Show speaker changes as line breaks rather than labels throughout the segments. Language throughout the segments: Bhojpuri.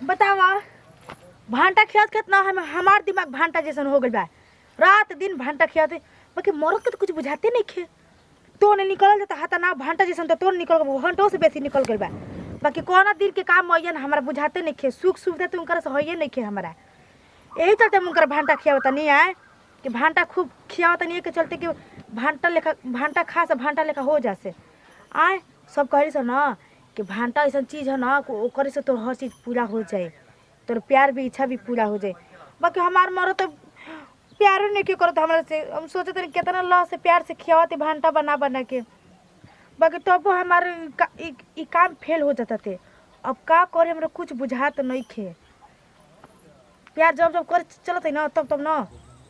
बतावा भांटा खेत खेत ना हमार दिमाग भांटा जैसन हो गइल बा। रात दिन भांटा खेत बाकी मरद के तो कुछ बुझाते नहीं खे। तो ने निकल जाता हाथ ना भांटा जैसन तो निकल घंटों से बेसी निकल गइल बा। बाकी कोना दिन के काम होइए ना हमरा बुझाते नहीं खे। सुख सुविधा तो उनकर से होइए नहीं खे हमरा। यही चलते उनकर भांटा खियावता नहीं आए कि भांटा खूब खियावता नहीं के चलते कि भांटा खा से भांटा लेखा हो जासे आए सब कही से ना कि भांटा ऐसा चीज़ है ना ओकर से तो हर चीज़ पूरा हो जाए, तोर प्यार भी इच्छा भी पूरा हो जाए। बाकी हमार मरो तो प्यार नहीं क्यों करो तो हमारे से हम सोचे थे कितना लॉ से प्यार से खियावते भांटा बना बना के। बाकी तब तो हमारे काम फेल हो जाता थे। अब का करे हमरा कुछ बुझात नहीं खे। प्यार जब जब कर चलत है ना तब तब ना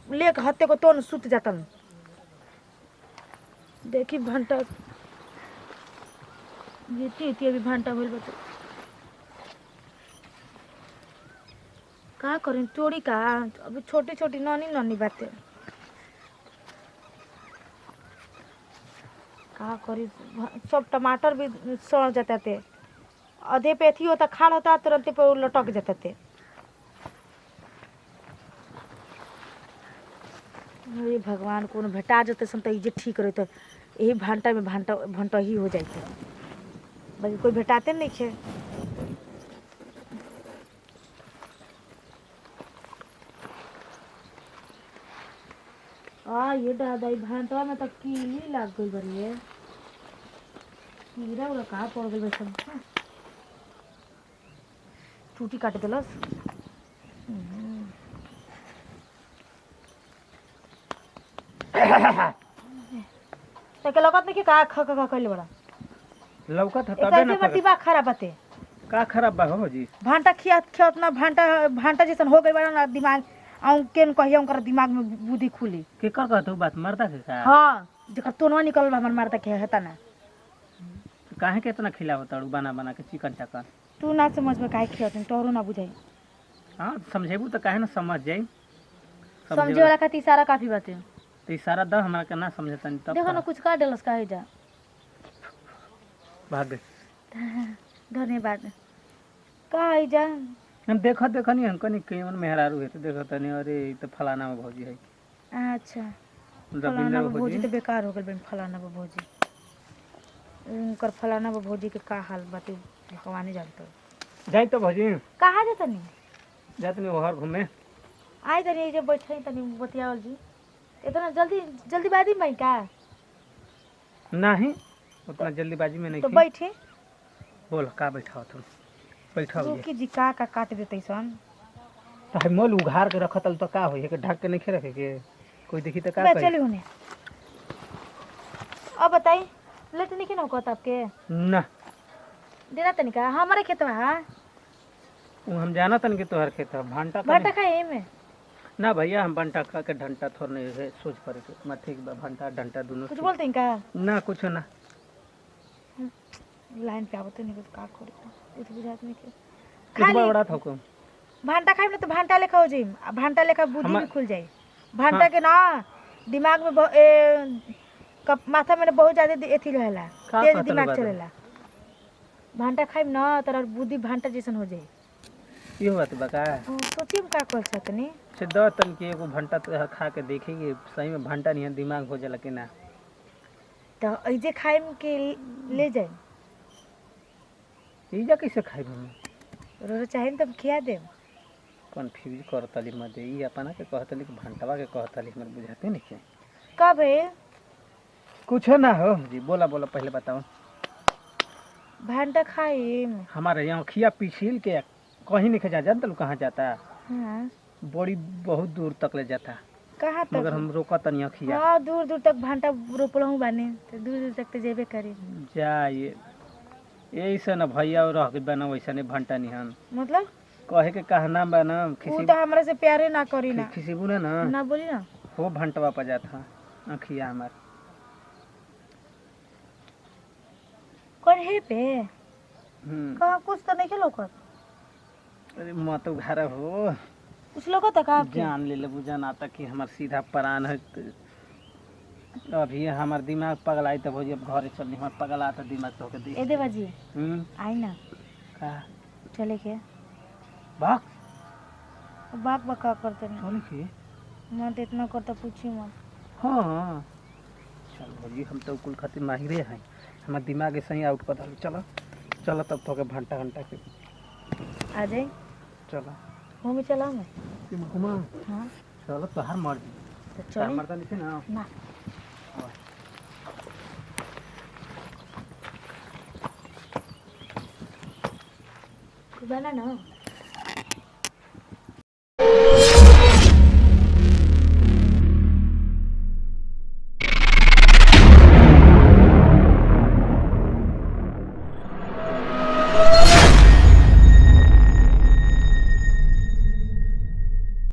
लेके हत्ते को तो सुत जातन। देखी भांटा जीती अभी भांटा होल बता का करें चोरी का। अभी छोटी छोटी नानी नानी बातें का करी। सब टमाटर भी सड़ जाते थे। आधे पे थी होता खाल होता तुरंत पे लटक जाते थे। ये भगवान को भेटा जाते सन तो ये ठीक रहे तो यही भांटा में भांटा ही हो जाते। बाकी कोई भेटाते नहीं खे। ये दादा भांटा में तो कीली लाग गई बड़ी है। कीड़ा उड़ा कहाँ पड़ गई वैसे टूटी काट दिलस। लगत नहीं कि का खा कइले बड़ा
लौकत तबे ना
दिमाग खराब बाते
का खराब बा हो जी।
भांटा खिया ना भांटा जैसन हो गई बड़ा ना दिमाग आऊं केन कहिया उनकर दिमाग में बुद्धि खुली
के कर कहत बात मरदा के का।
हां जेकर तोनवा निकल हमर मारता के हेता ना
काहे के इतना खिलावत ताड़ू बना बना के चिकन चकन।
तू ना समझ में काहे खियात तोरो ना बुझाई।
हां समझेबू तो काहे ना समझ जाई।
समझे वाला खातिर इशारा काफी बाते
तो इशारा द हमरा के ना समझतन तब
देखो ना कुछ का देलस काहे जा
भाग गए।
धन्यवाद काहे जा
हम देखत देखनी हम कनी केवन मेहरारू है तो देखत नहीं अरे ई तो फलाना में भौजी है।
अच्छा
रविंद्र
फलाना भौजी तो बेकार हो गल बन फलाना भौजी उनकर फलाना भौजी के का हाल बाते भगवान जानता।
जाई तो भौजी
कहाँ जाता नहीं
जात नहीं ओहर घूमे
आई तनी जे बैठे तनी बतियावल जी इतना जल्दीबाजी में का
नहीं उतना जल्दीबाजी में नहीं
तो
थी।
बैठे
बोल का बैठाओ तुम बैठाओ ये
रुकी जी का काट देते सन
तो है मोल उघार के रखतल तो का होई है कि ढक के नहीं रखे के कोई देखी तो का
बे
कही।
चली होने अब बताई लेट नहीं ना कहता आपके
ना
देना तनी का हमारे खेत में हां
वो हम जाना तन के तोहर खेत है भांटा
भाटा खाए में
ना भैया हम भंटा खा के डंटा थोड़ नहीं है सोच करे के मत ठीक बा भंटा डंटा दोनों
कुछ बोलते हैं का
ना कुछ ना
लाइन पे आवत नहीं कुछ का करे कुछ बुझात नहीं के
किस बड़ा था को
भांटा खाए में तो भांटा लेखा हो जाई भांटा लेखा बुद्धि भी खुल जाई भांटा
हाँ।
के ना दिमाग में माथा में बहुत ज्यादा एथी रहेला तेज दिमाग चलेला। भांटा खाए ना तोरा बुद्धि भांटा जैसन हो जाई।
ये बात बका
सोची में का कर सकनी
से द तन के एगो भंटा तो खा के देखेंगे सही में भंटा नहीं दिमाग हो जाला कि ना
तो ऐजे खाए के ले जाए
ई जा कैसे खाई हम
रो चाहे तब खिया दे
कंफ्यूज करतली मत ई अपना के कहतली कि भंटवा के कहतली हमर बुझाते नहीं के
कब है
कुछ ना हो जी बोला बोला पहले बताओ।
भांटा खाए
हमारे यहाँ खिया पिछिल के कहीं नहीं खा जानता कहाँ जाता
हाँ
बड़ी बहुत दूर तक ले जाता
कहाँ तक
मगर हम रोका तनिया खिया
हाँ दूर दूर तक भांटा रोपलहूँ बाने तो दूर दूर तक तो जेबे करी
जाइए यही से ना भैया और रह के बना वैसा नहीं भंटा निहन
मतलब
कहे के कहना बना
वो तो हमरा से प्यारे ना करी ना
किसी बोले ना
ना बोली ना
हो भंटवा पर जाता अखिया हमार
कौन है पे कहाँ कुछ तो नहीं खेलो कर
अरे मत घर हो
कुछ लोग तक आप
जान ले ले बुझान आता कि हमार सीधा प्राण है अभी हमार दिमाग पगलाई तब हो जब घरे चलनी हमार पगला तो दिमाग तो के
ए देवा जी आई ना
का
चले के
भाग
बाक बका करते नहीं
चल के
मैं तो इतना करता पूछी मत।
हाँ चल भौजी हम तो कुल खातिर माहिरे हैं हमार दिमाग ऐसे ही आउट कर डाली चलो चलो तब तो के घंटा घंटा के
आ जाए
चलो
घूमे चला मैं।
घुमा
हाँ
चलो तोहार मर्जी
तो
तार
चली
मर्दा नहीं ना
ना बना ना